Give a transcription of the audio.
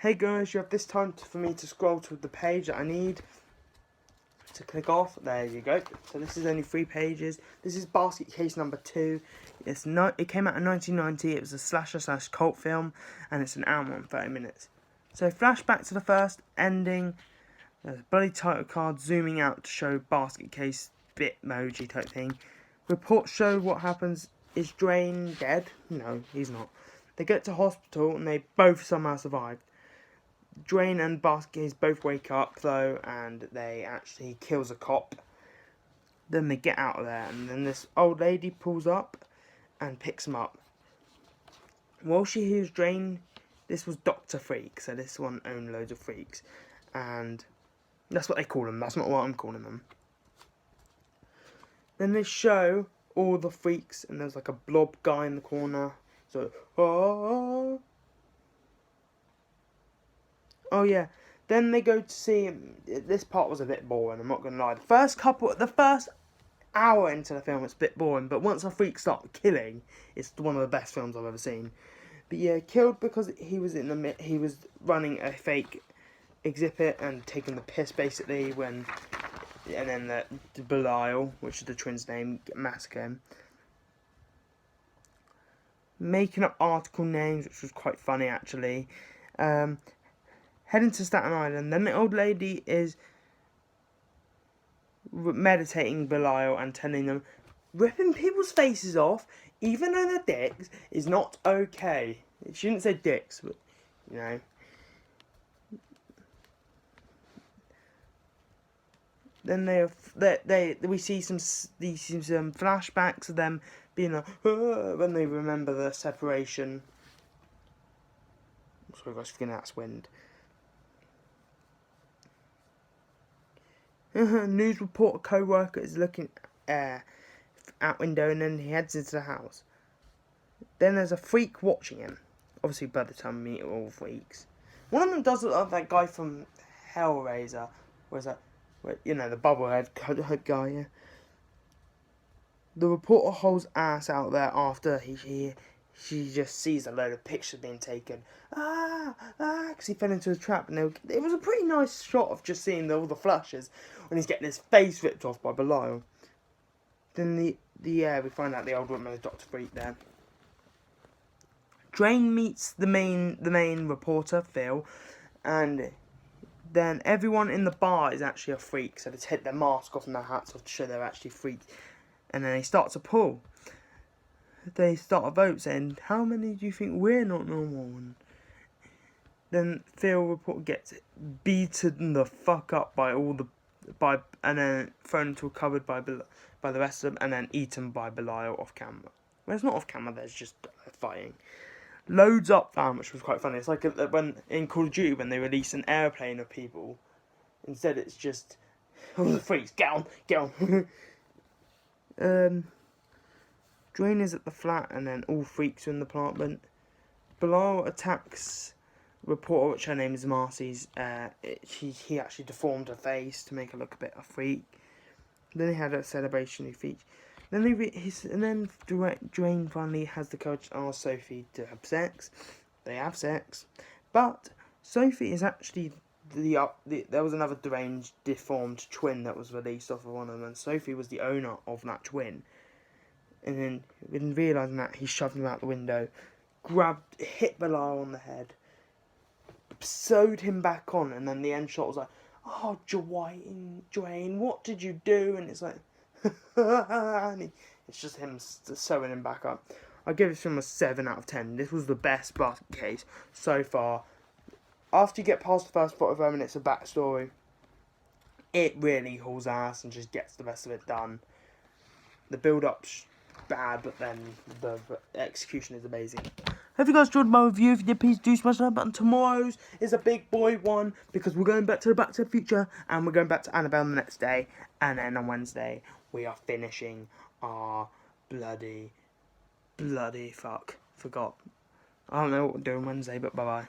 Hey guys, you have this time for me to scroll to the page that I need to click off. There you go. So this is only 3 pages. This is Basket Case number 2. It came out in 1990. It was a slasher/cult film, and it's an hour and 30 minutes. So flashback to the first ending. There's a bloody title card zooming out to show basket case bitmoji type thing. Reports show what happens. Is Drain dead? No, he's not. They get to hospital and they both somehow survived. Drain and Basket Case both wake up though, and he kills a cop. Then they get out of there, and then this old lady pulls up and picks him up. While she hears Drain, this was Dr. Freak, so this one owned loads of freaks, and that's what they call them. That's not what I'm calling them. Then they show all the freaks, and there's like a blob guy in the corner. So, oh yeah. Then they go to see. This part was a bit boring. I'm not gonna lie. The first hour into the film, it's a bit boring. But once the freaks start killing, it's one of the best films I've ever seen. But yeah, killed because he was running a fake exhibit and taking the piss basically and then the Belial, which is the twins' name, massacre him. Making up article names, which was quite funny actually. Heading to Staten Island. Then the old lady is meditating Belial and telling them ripping people's faces off, even though they're dicks, is not okay. She didn't say dicks, but you know. Then we see some flashbacks of them being like when they remember the separation. Sorry guys, forgetting that's wind. News reporter co-worker is looking out window, and then he heads into the house. Then there's a freak watching him. Obviously, by the time we meet all freaks, one of them does look like that guy from Hellraiser. Where's that? You know, the bubblehead guy. Yeah. The reporter holds ass out there after she just sees a load of pictures being taken. Because he fell into a trap. And it was a pretty nice shot of just seeing all the flashes when he's getting his face ripped off by Belial. Then we find out the old woman is Dr. Freak there. Drain meets the main reporter, Phil, and then everyone in the bar is actually a freak, so they take their mask off and their hats off to show they're actually freaks. And then they start to pull. They start a vote saying, how many do you think we're not normal? And then Phil reporter gets beaten the fuck up and then thrown into a cupboard by the rest of them, and then eaten by Belial off camera. Well, it's not off camera, there's just fighting. Loads up fam, which was quite funny. It's like when in Call of Duty when they release an airplane of people. Instead it's just all the freaks, get on. Drain is at the flat, and then all freaks are in the apartment. Belial attacks reporter, which her name is Marcy's. He actually deformed her face to make her look a bit of a freak. Then they had a celebration feature. Then Drain finally has the courage to ask Sophie to have sex. They have sex, but Sophie is actually there was another deranged, deformed twin that was released off of one of them, and Sophie was the owner of that twin. And then, when realising that, he shoved him out the window, hit Belial on the head, sewed him back on, and then the end shot was like, oh, Drain, what did you do? And it's like, and it's just him sewing him back up. I give this film a 7 out of 10. This was the best basket case so far. After you get past the first 45 minutes of backstory, it really hauls ass and just gets the rest of it done. The build-up's bad, but then the execution is amazing. Hope you guys enjoyed my review. If you did, please do smash that button. Tomorrow's is a big boy one, because we're going back to Back to the Future, and we're going back to Annabelle the next day, and then on Wednesday, we are finishing our bloody fuck. Forgot. I don't know what we're doing Wednesday, but bye-bye.